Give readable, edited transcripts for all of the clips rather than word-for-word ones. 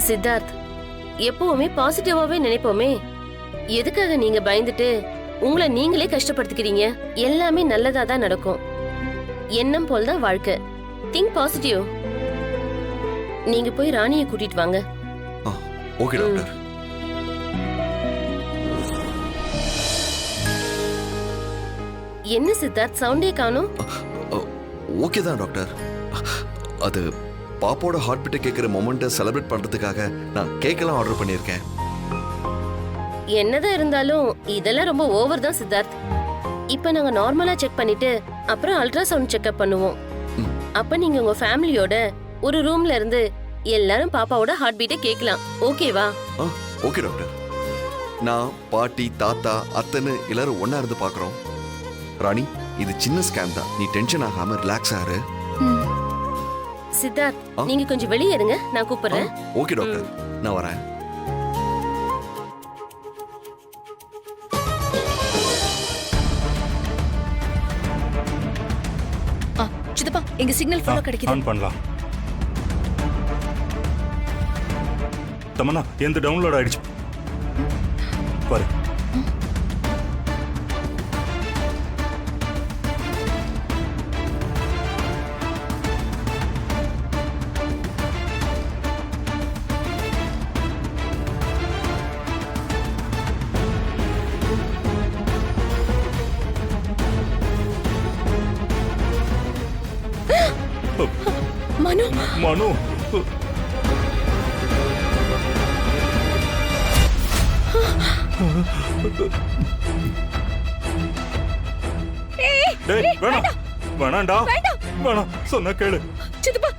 சித்தார்த், எப்பவுமே பாசிட்டிவாவே நினைப்போமே. எதுக்காக நீங்க பயந்துட்டு உங்களை நீங்களே கஷ்டப்படுத்திக்கிறீங்க? எல்லாமே நல்லதா தான் நடக்கும். எண்ணம் போல் தான் வாழ்க்கை. Think positive. நீங்க போய் ராணியை கூட்டிட்டு வாங்க. Okay doctor. என்ன சித்தார்த், சவுண்டே காணோம்? ஓகே தான் டாக்டர். அது பாப்போட ஹார்ட் பீட்டை கேட்குற மொமெண்ட்டை செலிப்ரேட் பண்றதுக்காக நான் கேக்கெல்லாம் ஆர்டர் பண்ணியிருக்கேன். என்னதான் இருந்தாலும் இதெல்லாம் ரொம்ப ஓவர் தான் சித்தார்த். இப்ப நாங்க நார்மலா செக் பண்ணிட்டு அப்புறம் அல்ட்ராசவுண்ட் செக்அப் பண்ணுவோம். அப்ப நீங்க உங்க ஃபேமிலியோட ஒரு ரூம்ல இருந்து எல்லாரும் பாப்பாவோட ஹார்ட் பீட்டை கேட்கலாம். ஓகேவா? Okay doctor. நான் பாட்டி தாத்தா அத்தனை எல்லாரும் ஒன்னா இருந்து பாக்குறோம். ராணி, இது சின்ன ஸ்கேன் தான், நீ டென்ஷன் ஆகாம ரிலாக்ஸ் ஆறு. சித்தார்த், நீங்க கொஞ்சம் வெளியே இருங்க, நான் கூப்பிடுறேன். ஓகே டாக்டர், நான் வரேன். சித்தப்பா, எங்க சிக்னல் ஃபுல்லா கிடைக்குது. ஆன் பண்ணலாம். தமன்னா, எந்த டவுன்லோட் ஆயிடுச்சு பாரு. மனு, மனு, வேணாண்டா, வேணாம் சொன்ன கேளு. சித்தப்பா,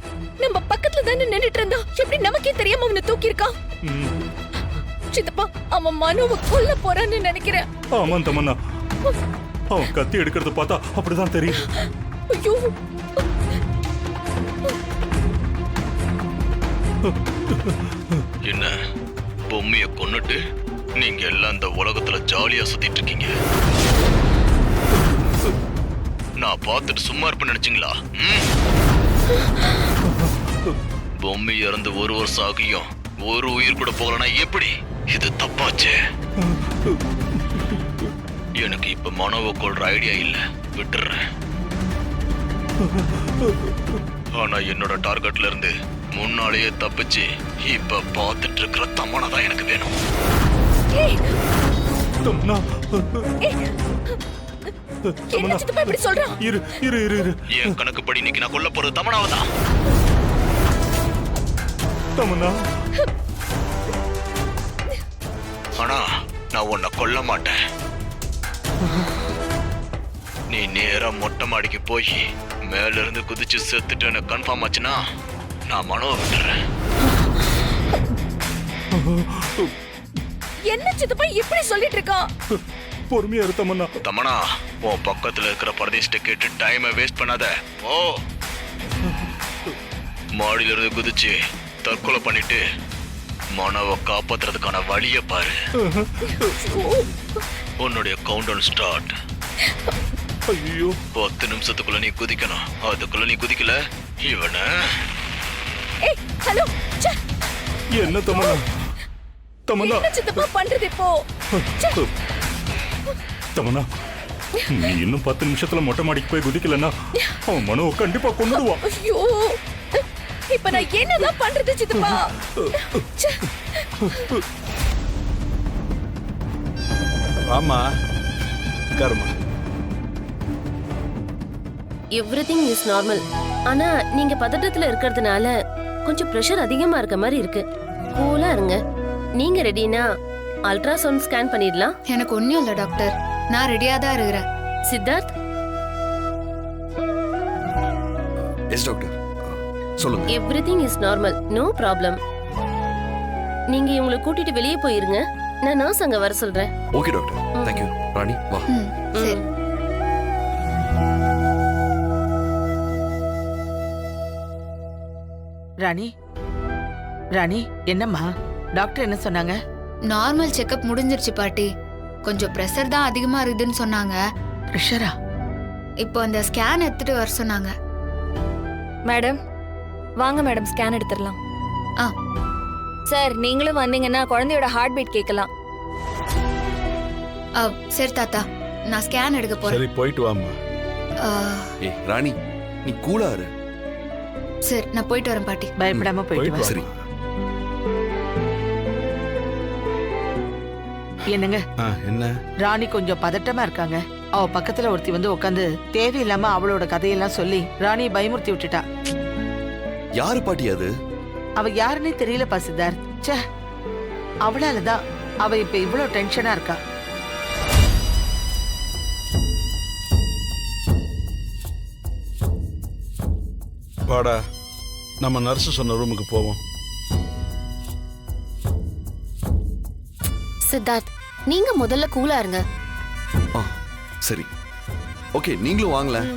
நம்ம பக்கத்துல தானே நின்னுட்டு இருந்தா, எப்படி நமக்கே தெரியாம அவனை தூக்கி இருக்கான்? சித்தப்பா, அவன் மனுவை கொல்ல போறான்னு நினைக்கிறேன். ஆமா தமன்னா, அவன் கத்தி எடுக்கிறத பார்த்தா அப்படிதான் தெரியும். ஐயோ, என்ன பொம்மைய கொன்னுட்டு நீங்க எல்லாம் இந்த உலகத்துல ஜாலியா சுத்திட்டு இருக்கீங்க? நான் பார்த்துட்டு சும்மா இருப்பேன்னு நினைச்சீங்களா? பொம்மை இறந்து 1 வருஷம் ஆகியும் ஒரு உயிர் கூட போகலனா எப்படி? இது தப்பாச்சே. எனக்கு இப்ப மனோவை கொள்ற ஐடியா இல்ல, விட்டுறேன். ஆனா என்னோட டார்கெட்ல இருந்து முன்னாலேயே தப்பிச்சு இப்ப பார்த்துட்டு இருக்கிற தமனா தான் எனக்கு வேணும். என்ன சித்தப்பா இப்படி சொல்றான்? இரு இரு இரு இரு. என் கணக்குப்படி இன்னைக்கு நான் கொல்ல போறது தமனாவை தான். தமன்னா, ஆனா நான் உன்னை கொல்ல மாட்டேன். நீ நேரா மொட்டை மாடிக்கு போய் மேல இருந்து குதிச்சு செத்துட்டு எனக்கு கன்ஃபார்ம் ஆச்சுன்னா நான் மனோவை விட்டுறேன். என்ன சித்தப்பா இப்படி சொல்லிட்டு இருக்கான்? பொறுமையா இரு தமன்னா. தமனா, உன் பக்கத்துல இருக்கிற பிரதேஷ்ட கேட்டு டைமை வேஸ்ட் பண்ணாத. ஓ, மாடியில இருந்து குதிச்சு தற்கொலை பண்ணிட்டு மனோவை காப்பாத்துறதுக்கான வழிய பாரு. உன்னுடைய கவுண்டவுன் ஸ்டார்ட். ஐயோ, 10 நிமிஷத்துக்குள்ள நீ குதிக்கணும். அதுக்குள்ள நீ குதிக்கல, இவன. ஏய், ஹலோ. என்ன தமன்னா? தமன்னா, என்ன சித்தப்பா பண்றது இப்போ? தமன்னா, நீ இன்னும் 10 நிமிஷத்துல மொட்டை மாடிக்கு போய் குதிக்கலன்னா அவன் மனோவை கண்டிப்பா கொன்னுடுவான். ஐயோ, இப்ப நான் என்னதான் பண்றது சித்தப்பா? ஆமா, கர்மா. Everything is normal. ஆனா நீங்க பதட்டத்துல இருக்கிறதுனால கொஞ்சம் பிரஷர் அதிகமா இருக்க மாதிரி இருக்கு. கூலா இருங்க. நீங்க ரெடினா அல்ட்ராசவுண்ட் ஸ்கேன் பண்ணிடலாம். எனக்கு ஒண்ணும் இல்ல டாக்டர், நான் ரெடியா தான் இருக்கிறேன். சித்தார்த், எஸ் டாக்டர், சொல்லுங்க. Everything is normal, no problem. நீங்க இவங்களை கூட்டிட்டு வெளியே போயிருங்க. நான் நர்ஸ் அங்க வர சொல்றேன். Okay doctor, thank you. ராணி வா. சரி. ராணி, ராணி, என்னம்மா டாக்டர் என்ன சொன்னாங்க? நார்மல் செக்கப் முடிஞ்சிருச்சு பாட்டி. கொஞ்சம் பிரஷர் தான் அதிகமா இருக்குதுன்னு சொன்னாங்க. பிரஷரா? இப்போ அந்த ஸ்கேன் எடுத்துட்டு வர சொன்னாங்க. மேடம், வாங்க மேடம், ஸ்கேன் எடுத்துடலாம். சார் நீங்களும் வந்தீங்கன்னா குழந்தையோட ஹார்ட் பீட் கேட்கலாம். சரி தாத்தா, நான் ஸ்கேன் எடுக்க போறேன். சரி போயிட்டு வாம்மா. ஏய் ராணி, நீ கூலா இரு. சரி, நான் போயிட்டு வரேன் பாட்டி. பயப்படாம போயிட்டு வா. சரி. என்னங்க, என்ன ராணி கொஞ்சம் பதட்டமா இருக்காங்க. அவ பக்கத்துல ஒருத்தி வந்து உட்காந்து தேவையில்லாம அவளோட கதையெல்லாம் சொல்லி ராணியை பயமுறுத்தி விட்டுட்டா. யாரு பாட்டி அது? அவ யாருன்னே தெரியலப்பா சித்தார்த். ச்சே, அவளாலதான் அவ இப்ப இவ்வளவு டென்ஷனா இருக்கா. வாடா, நம்ம நர்ஸ் சொன்ன ரூமுக்கு போவோம். சித்தார்த், நீங்க முதல்ல கூலா இருங்க. சரி, ஓகே, நீங்களும் வாங்களேன்.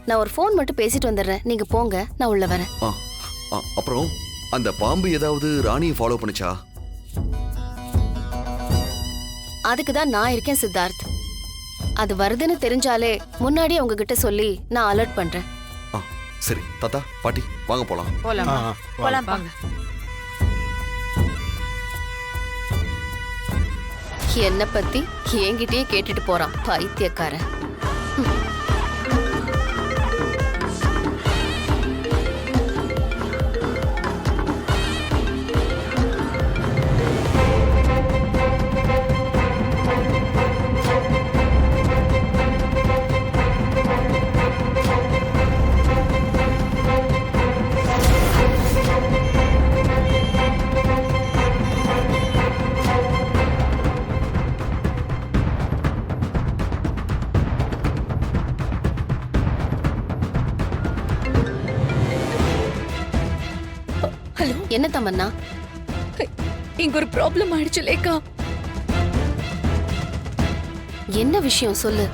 நான் ஒரு ஃபோன் மட்டும் பேசிட்டு வந்துடுறேன். நீங்க போங்க, நான் உள்ள வரேன். அப்புறம் அந்த பாம்பு ஏதாவது ராணியை ஃபாலோ பண்ணுச்சா? அதுக்கு தான் நான் இருக்கேன் சித்தார்த். அது வருதுன்னு தெரிஞ்சாலே முன்னாடி உங்ககிட்ட சொல்லி நான் அலர்ட் பண்றேன். சரி தாத்தா பாட்டி, வாங்க போலாம். போலாம் போலாம் வாங்க. என்ன பத்தி என்கிட்டயே கேட்டுட்டு போறான் பைத்தியக்காரன். ஹலோ, என்ன தமன்னா? இங்க ஒரு ப்ராப்ளம் ஆயிடுச்சு லேக்கா. என்ன விஷயம் சொல்லு.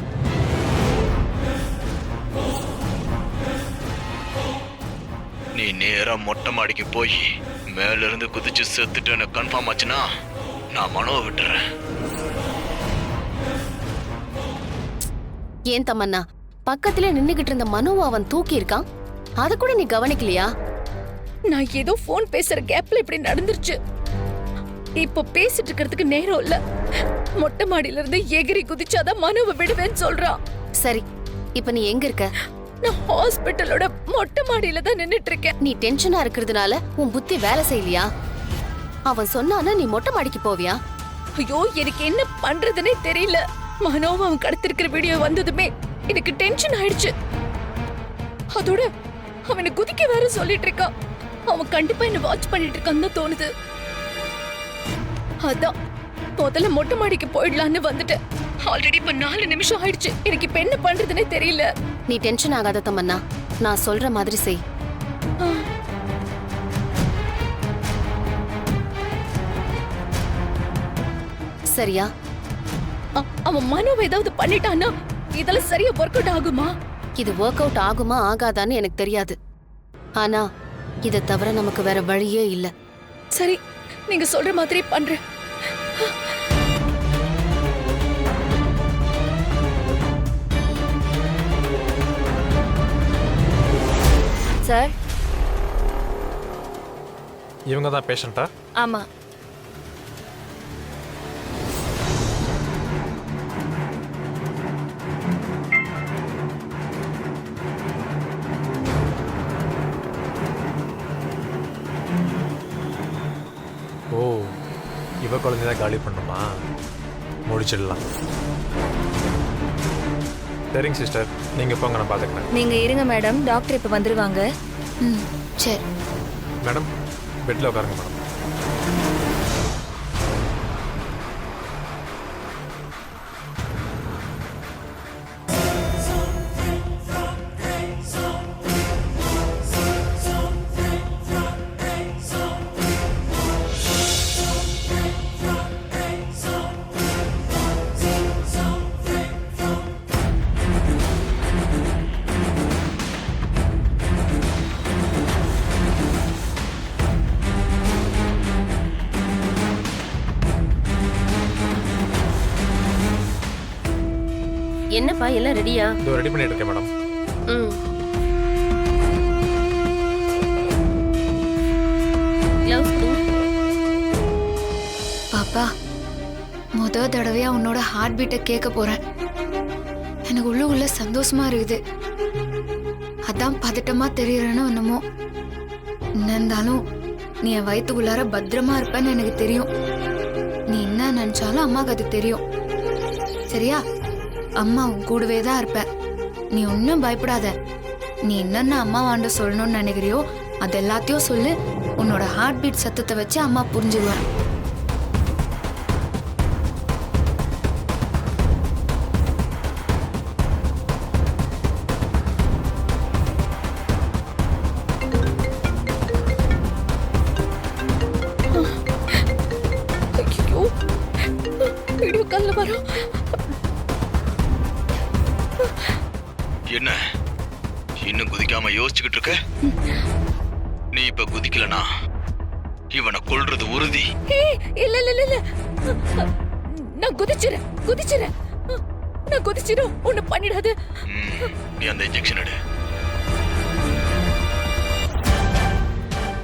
நீ நேரா மொட்டை மாடிக்கு போய் மேல இருந்து குதிச்சு செத்துட்டு கன்ஃபார்ம் ஆச்சுன்னா நான் மனோவை விட்டுறேன். ஏன் தமன்னா, பக்கத்துல நின்னுகிட்டு இருந்த மனுவை அவன் தூக்கி இருக்கான். அத கூட நீ கவனிக்கலையா? நான் ஏதோ போன் பேசுற கேப்ல இப்படி நடந்துருச்சு. இப்ப பேசிட்டு இருக்கிறதுக்கு நேரம் இல்ல. மொட்டை மாடியில இருந்து எகிரி குதிச்சாதான் மனுவை விடுவேன்னு சொல்றான். சரி, இப்ப நீ எங்க இருக்க? நான் ஹாஸ்பிட்டலோட மொட்டை மாடியில தான் நின்னுட்டு இருக்கேன். நீ டென்ஷனா இருக்கிறதுனால உன் புத்தி வேலை செய்யலையா? அவன் சொன்னானா நீ மொட்டை மாடிக்கு போவியா? ஐயோ, எனக்கு என்ன பண்றதுன்னே தெரியல. மனோவை அவன் கடத்திருக்கிற வீடியோ வந்ததுமே எனக்கு டென்ஷன் ஆயிடுச்சு. அதோட அவனை குதிக்க வேற சொல்லிட்டு இருக்கான். அவன் கண்டிப்பா என்ன வாட்ச் பண்ணிட்டு இருக்கான்னு தான் தோணுது. அதான் முதல்ல மொட்டை மாடிக்கு போயிடலான்னு வந்துட்டேன். ஆல்ரெடி இப்ப 4 நிமிஷம் ஆயிடுச்சு. எனக்கு இப்ப என்ன பண்றதுன்னே தெரியல. நீ டென்ஷன் ஆகாத தமன்னா, நான் சொல்ற மாதிரி செய். சரியா? அவன் மனோவை ஏதாவது பண்ணிட்டான்னா இதெல்லாம் சரியா ஒர்க் அவுட் ஆகுமா? இது ஒர்க் அவுட் ஆகுமா ஆகாதான்னு எனக்கு தெரியாது. ஆனா இதை தவிர நமக்கு வேற வழியே இல்ல. சரி, நீங்க சொல்ற மாதிரி பண்றேன். சார், இவங்க தான் பேஷண்டா? ஆமா. ஓ, இவ குழந்தைதான் காலி பண்ணுமா? முடிச்சிடலாம். சரிங்க சிஸ்டர், நீங்கள் போங்க, நான் பார்த்துக்கிறேன். நீங்க இருங்க மேடம், டாக்டர் இப்ப வந்துருவாங்க. சரி மேடம், பெட்டில் உட்காருங்க மேடம். என்னப்பா எல்லாம் ரெடியா? இதோ ரெடி பண்ணிட்டு இருக்கேன் மேடம். கிளவுஸ் தடவையா உன்னோட ஹார்ட் பீட்டை கேட்க போறேன். எனக்கு உள்ள சந்தோஷமா இருக்குது. அதான் பதட்டமா தெரியறேன்னு என்னமோ. என்ன இருந்தாலும் நீ என் வயிற்றுக்குள்ளார பத்திரமா இருப்பேன்னு எனக்கு தெரியும். நீ என்ன நினைச்சாலும் அம்மாவுக்கு அது தெரியும். சரியா? அம்மா உன் கூடவே தான் இருப்பேன். நீ ஒன்னும் பயப்படாத. நீ என்னென்ன அம்மா வாண்ட சொல்லணும்னு நினைக்கிறியோ அது எல்லாத்தையும் சொல்லு. உன்னோட ஹார்ட் பீட் சத்தத்தை வச்சு அம்மா புரிஞ்சுக்குவேன். ஐயோ, வீடியோ கால்ல வரும். என்ன இன்னும் குதிக்காம யோசிச்சுக்கிட்டு இருக்க? நீ இப்ப குதிக்கலனா இவனை கொல்றது உறுதி. ஏய், இல்ல இல்ல இல்ல இல்ல. நான் குதிச்சிரேன். நான் குதிச்சிரும். ஒண்ணு பண்ணிடாது. நீ அந்த இன்ஜெக்ஷன் எடு.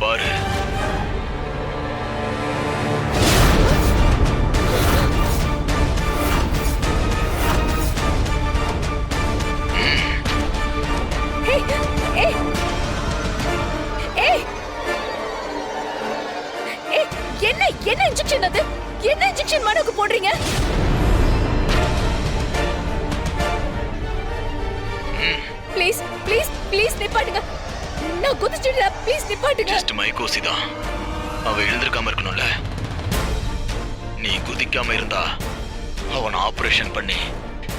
பாரு. ஏய், ஏய். ஏய். ஏய், என்ன இன்ஜெக்ஷன் அது? என்ன இன்ஜெக்ஷன் மனுக்கு போடுறீங்க? ப்ளீஸ் ப்ளீஸ் ப்ளீஸ் நிப்பாட்டுங்க. நான் குதிச்சிடுறேன். ப்ளீஸ் நிப்பாட்டுங்க. ஜஸ்ட் மைக்கோசி தான். அவ எழுந்திருக்காம இருக்கணும்ல. நீ குதிக்காம இருந்தா அவனை ஆபரேஷன் பண்ணி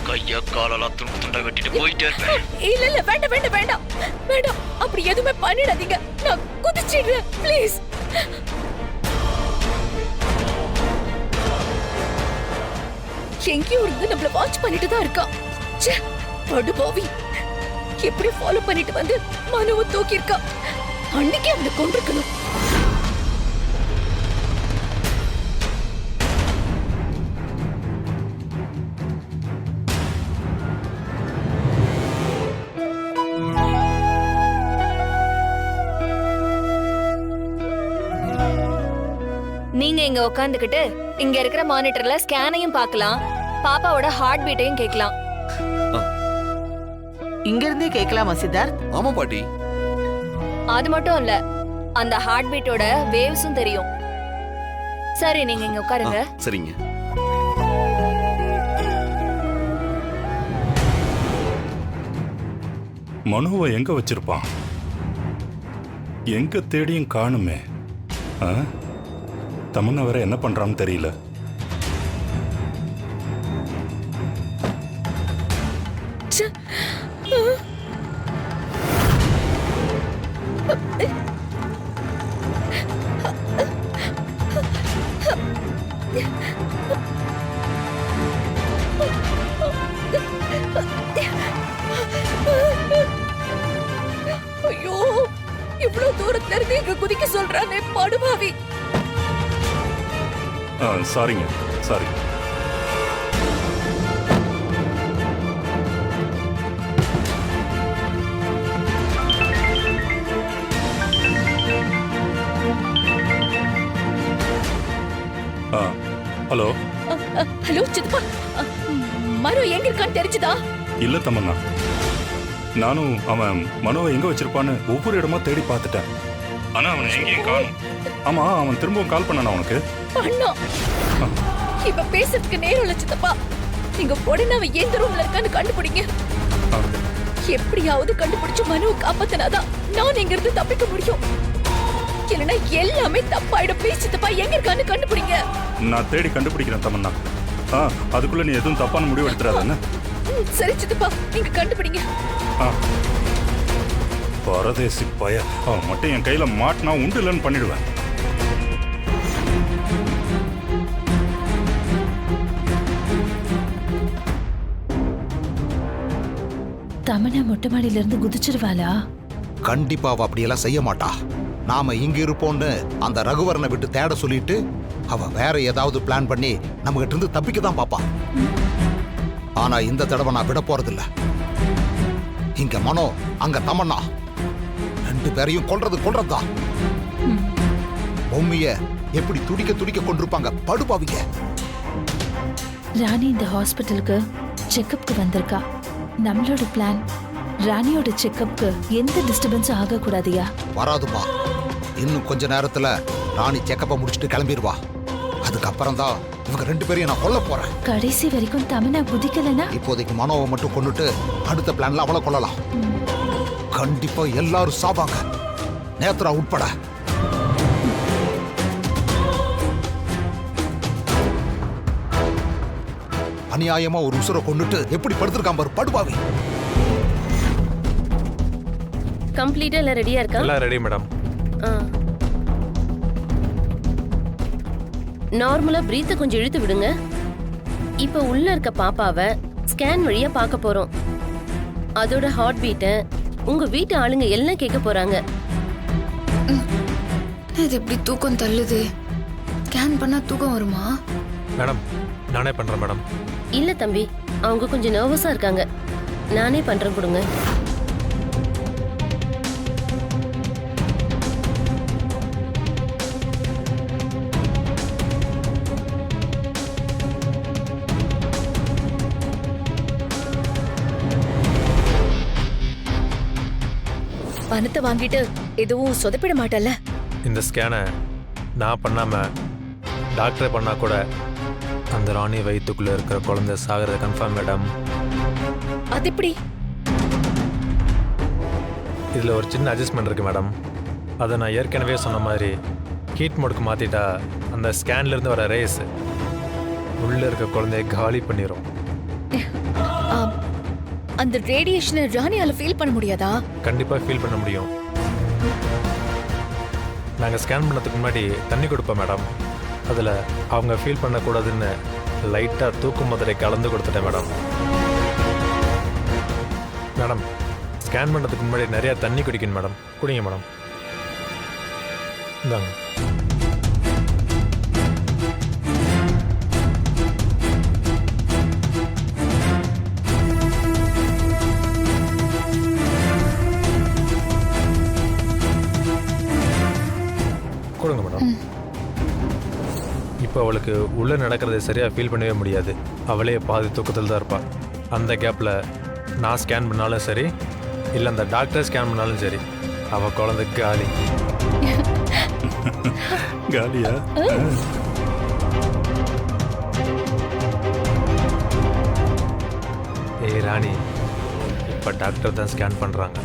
கையா காலெல்லாம் துண்டு துண்டா வெட்டிட்டு போயிட்டே இருப்பேன். இல்ல இல்ல, வேண்டாம் வேண்டாம் வேண்டாம் வேண்டாம். அப்படி எதுவுமே பண்ணிடாதீங்க. நான் குதிச்சிடுறேன். ப்ளீஸ். எங்கேயோ இருந்து நம்மள வாட்ச் பண்ணிட்டு தான் இருக்கா. ச்சே, படுபாவி. எப்படி ஃபாலோ பண்ணிட்டு வந்து மனுவை தூக்கி இருக்கா. அன்னைக்கே அவனை கொண்டிருக்கணும். நீங்க இங்க உட்காந்துக்கிட்டு இங்க இருக்கிற மானிட்டர்ல ஸ்கேனையும் பார்க்கலாம், பாப்பாவோட ஹார்ட் பீட்டையும் கேட்கலாம். இங்க இருந்தே கேட்கலாமா சித்தார்த்? ஆமா பாட்டி. அது மட்டும் இல்ல, அந்த ஹார்ட் பீட்டோட வேவ்ஸும் தெரியும். சரி, நீங்க இங்க உட்காருங்க. சரிங்க. மனுவை எங்க வச்சிருப்பான்? எங்க தேடியும் காணுமே. தமன்னா வேற என்ன பண்றான்னு தெரியல. ஐயோ, இவ்வளவு தூரத்துல இருந்து எங்க குதிக்க சொல்றானே படுபாவி. சாரிங்க, சாரி. ஹலோ ஹலோ சித்தப்பா, மனு எங்க இருக்கான்னு தெரிஞ்சுதா? இல்ல தமன்னா, நானும் அவன் மனோவை எங்க வச்சிருப்பான்னு ஒவ்வொரு இடமா தேடி பார்த்துட்டேன். ஆனா அவனை எங்கேயும் காணும். ஆமா, அவன் திரும்பவும் கால் பண்ணானா உனக்கு? பண்ணா. இப்ப பேசுறதுக்கு நேரம் இல்ல சித்தப்பா. நீங்க உடனே அவன் எந்த ரூம்ல இருக்கான்னு கண்டுபிடிங்க. எப்படியாவது கண்டுபிடிச்சு மனுவை காப்பாத்தினாதான் நான் இங்க இருந்து தப்பிக்க முடியும். இல்லைன்னா எல்லாமே தப்பாயிடும். ப்ளீஸ் சித்தப்பா, எங்க இருக்கான்னு கண்டுபிடிங்க. நான் தேடி கண்டுபிடிக்கிறேன் தமன்னா. அதுக்குள்ள நீ எதுவும் தப்பான முடிவு எடுத்துறாதானே? சரி சித்தப்பா, நீங்க கண்டுபிடிங்க. பரதேசி பய, அவன் மட்டும் என் கையில மாட்டினா உண்டு இல்லைன்னு பண்ணிடுவேன். தமன்னா மொட்டை மாடியில இருந்து குதிச்சிருவாளா? கண்டிப்பா அவ அப்படியெல்லாம் செய்ய மாட்டா. நாம இங்க இருப்போம்னு அந்த ரகுவரனை விட்டு தேட சொல்லிட்டு அவ வேற ஏதாவது பிளான் பண்ணி நம்ம கிட்ட இருந்து தப்பிக்க தான் பாப்பா. ஆனா இந்த தடவை நான் விட போறதில்ல. இங்க மனோ, அங்க தமன்னா, ரெண்டு பேரையும் கொல்றதுதான். பொம்மைய எப்படி துடிக்க துடிக்க கொண்டிருப்பாங்க படுபாவிங்க. ராணி இந்த ஹாஸ்பிட்டலுக்கு செக்கப்க்கு வந்திருக்கா. நம்மளோட பிளான் ராணியோட செக்கப்க்கு எந்த டிஸ்டர்பன்ஸும் ஆகக்கூடாதியா. வராதுமா. இன்னும் கொஞ்ச நேரத்துல ராணி செக்கப்பை முடிச்சுட்டு கிளம்பிடுவா. அதுக்கப்புறம் தான் இவங்க 2 பேரையும் நான் கொல்ல போறேன். கடைசி வரைக்கும் தமனா குதிக்கலனா இப்போதைக்கு மனோவை மட்டும் கொண்டுட்டு அடுத்த பிளான்ல அவளை கொல்லலாம். கண்டிப்பா எல்லாரும் சாவாங்க, நேத்ரா உட்பட. அநியாயமா ஒரு உசுரை கொண்டுட்டு எப்படி படுத்திருக்கான் பாரு படுபாவி. கம்ப்ளீட்டா எல்லாம் ரெடியா இருக்கா? எல்லாம் ரெடி மேடம். நார்மலா பிரீத்தை கொஞ்சம் இழுத்து விடுங்க. இப்ப உள்ள இருக்க பாப்பாவை ஸ்கேன் வழியா பார்க்க போறோம். அதோட ஹார்ட் பீட்டை உங்க வீட்டு ஆளுங்க எல்லாம் கேட்க போறாங்க. இது எப்படி தூக்கம் தள்ளுது? ஸ்கேன் பண்ணா தூக்கம் வருமா? மேடம் நானே பண்றேன் மேடம். இல்ல தம்பி, அவங்க கொஞ்சம் நர்வஸா இருக்காங்க. நானே பண்றேன், கொடுங்க. பணத்தை வாங்கிட்டு எதுவும் சொதப்பிட மாட்டல்ல? இந்த ஸ்கேனை நான் பண்ணாம டாக்டரே பண்ணா கூட அந்த ராணி வயிற்றுக்குள்ள இருக்கிற குழந்தை சாகிறது கன்ஃபார்ம் மேடம். அது எப்படி? இதில் ஒரு சின்ன அட்ஜஸ்ட்மெண்ட் இருக்கு மேடம். அதை நான் ஏற்கனவே சொன்ன மாதிரி ஹீட் மோடுக்கு மாற்றிட்டா அந்த ஸ்கேன்லேருந்து வர ரேஸ் உள்ளே இருக்க குழந்தைய காலி பண்ணிடும். அந்த ரேடியேஷனை ராணியால ஃபீல் பண்ண முடியாதா? கண்டிப்பாக ஃபீல் பண்ண முடியும். நாங்கள் ஸ்கேன் பண்ணதுக்கு முன்னாடி தண்ணி கொடுப்போம் மேடம். அதில் அவங்க ஃபீல் பண்ணக்கூடாதுன்னு லைட்டாக தூக்கு மாத்திரை கலந்து கொடுத்துட்டேன் மேடம். மேடம் ஸ்கேன் பண்ணுறதுக்கு முன்னாடி நிறையா தண்ணி குடிக்கணும் மேடம். குடிங்க மேடம். இந்தாங்க. கொடுங்க மேடம். இப்போ அவளுக்கு உள்ளே நடக்கிறத சரியாக ஃபீல் பண்ணவே முடியாது. அவளே பாதி தூக்கத்தில் தான் இருப்பாள். அந்த கேப்பில் நான் ஸ்கேன் பண்ணாலும் சரி, இல்லை அந்த டாக்டர் ஸ்கேன் பண்ணாலும் சரி, அவள் குழந்தை காலி. காலியா? ஏய் ராணி, இப்போ டாக்டர் தான் ஸ்கேன் பண்ணுறாங்க.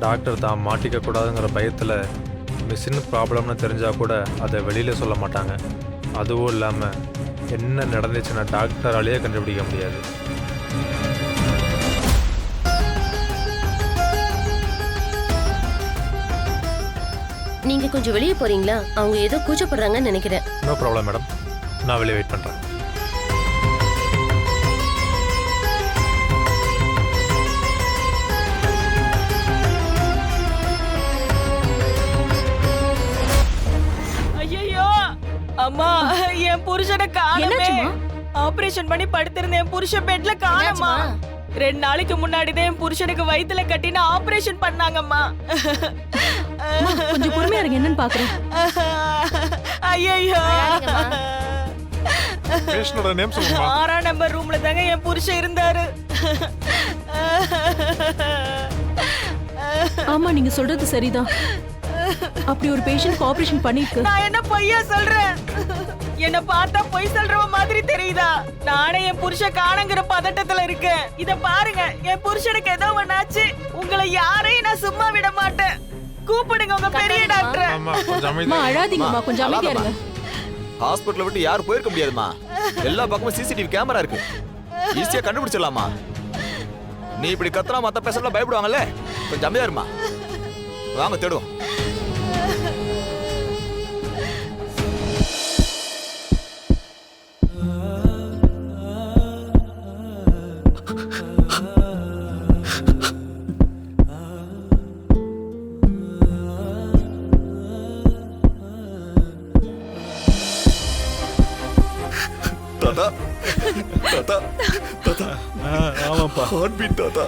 டாக்டர் தான் மாட்டிக்க கூடாதுங்கிற பயத்தில் மிஷின் ப்ராப்ளம்னு தெரிஞ்சால் கூட அதை வெளியில் சொல்ல மாட்டாங்க. அதுவும் இல்லாமல் என்ன நடந்துச்சுன்னா டாக்டராலேயே கண்டுபிடிக்க முடியாது. நீங்க கொஞ்சம் வெளியே போறீங்களா? அவங்க ஏதோ கூச்சப்படுறாங்கன்னு நினைக்கிறேன். நோ ப்ராப்ளம் மேடம், நான் வெளியே வெயிட் பண்ணுறேன். அம்மா, என் புருஷனை காணோமே. ஆபரேஷன் பண்ணி படுத்திருந்த என் புருஷன் பெட்ல காணோமா. 2 நாளைக்கு முன்னாடி தான் என் புருஷனுக்கு வயித்துல கட்டின ஆபரேஷன் பண்ணாங்கம்மா. கொஞ்சம் பொறுமையா இருங்க, என்னன்னு பாக்குறேன். ஐயோ, பேஷண்டோட நேம் சொல்லுங்க. 6ஆம் நம்பர் ரூம்ல தாங்க என் புருஷன் இருந்தாரு. ஆமா, நீங்க சொல்றது சரிதான். அப்படி ஒரு பேஷண்ட் ஆபரேஷன் பண்ணிருக்கு. நான் என்ன பொய்யா சொல்றேன்? என்ன பார்த்தா பொய் சொல்றவ மாதிரி தெரியுதா? நானே என் புருஷன் காணங்கிற பதட்டத்துல இருக்கேன். இத பாருங்க, என் புருஷனுக்கு ஏதோ ஒண்ணாச்சு. உங்களை யாரையும் நான் சும்மா விட மாட்டேன். கூப்பிடுங்க உங்க பெரிய டாக்டர். அம்மா அழாதீங்கம்மா, கொஞ்சம் அமைதியா இருங்க. ஹாஸ்பிடல்ல விட்டு யாரும் போயிருக்க முடியாதுமா. எல்லா பக்கமும் சிசிடிவி கேமரா இருக்கு, ஈஸியா கண்டுபிடிச்சிடலாமா. நீ இப்படி கத்துனா மத்த பேசலாம் பயப்படுவாங்கல்ல. கொஞ்சம் அமைதியா இருமா. வாங்க தேடுவோம். தாத்தா, தாத்தா, தாத்தா. ஆமாப்பா. ஹார்ட் பீட் தாத்தா.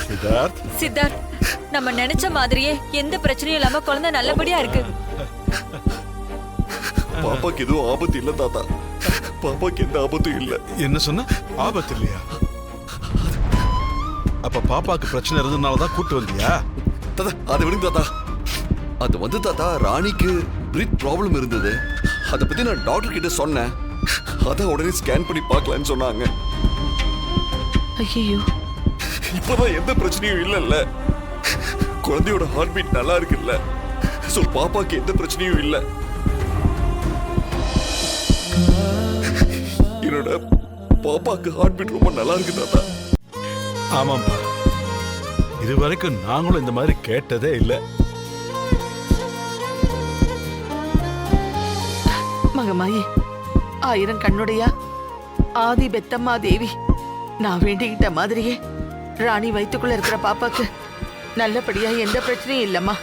சித்தார்த், சித்தார்த், நம்ம நினைச்ச மாதிரியே எந்த பிரச்சனையும் இல்லாம குழந்தை நல்லபடியா இருக்கு. பாப்பாக்கு எதுவும் ஆபத்து இல்ல தாத்தா. பாப்பாக்கு எந்த ஆபத்தும் இல்ல. என்ன சொன்ன? ஆபத்து இல்லையா? அப்ப பாப்பாக்கு பிரச்சனை இருந்ததுனாலதான் கூட்டு வந்தியா? தாத்தா அதை விடுங்க தாத்தா. அது வந்து தாத்தா ராணிக்கு பிரீத் ப்ராப்ளம் இருந்தது. அதை பத்தி நான் டாக்டர் கிட்ட சொன்னேன். அதான் உடனே ஸ்கேன் பண்ணி பார்க்கலான்னு சொன்னாங்க. ஐயோ, இப்பதான் எந்த பிரச்சனையும் இல்லைல்ல. குழந்தையோட ஹார்ட் பீட் நல்லா இருக்குல்ல. ஸோ பாப்பாக்கு எந்த பிரச்சனையும் இல்லை. என்னோட பாப்பாக்கு ஹார்ட் பீட் ரொம்ப நல்லா இருக்கு தாத்தா. ஆமாம்பா, இது வரைக்கும் நாங்களும் இந்த மாதிரி கேட்டதே இல்லை. மகமாயி, 1000 கண்ணுடையா ஆதி பெத்தம்மா தேவி, நான் வேண்டிக்கிட்ட மாதிரியே ராணி வயித்துக்குள்ள இருக்கிற பாப்பாக்கு நல்லபடியா எந்த பிரச்சனையும் இல்லம்மா.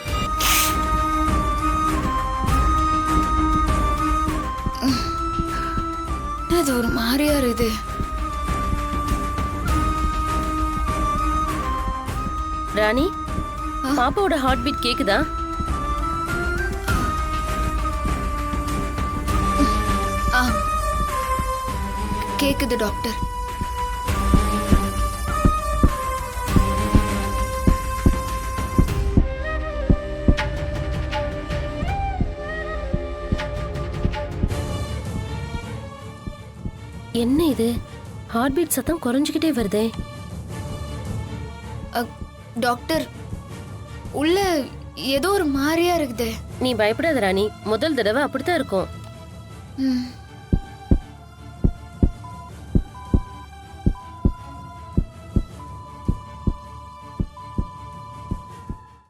அது ஒரு மாதிரியா இருக்குது. ராணி, பாப்பாவோட ஹார்ட் பீட் கேக்குதா? ஆ, கேக்குது டாக்டர். என்ன இது, ஹார்ட் பீட் சத்தம் குறைஞ்சுக்கிட்டே வருதே. டாக்டர், உள்ள ஏதோ ஒரு மாதிரியா இருக்குது. நீ பயப்படாத ராணி, முதல் தடவை அப்படித்தான் இருக்கும். ம்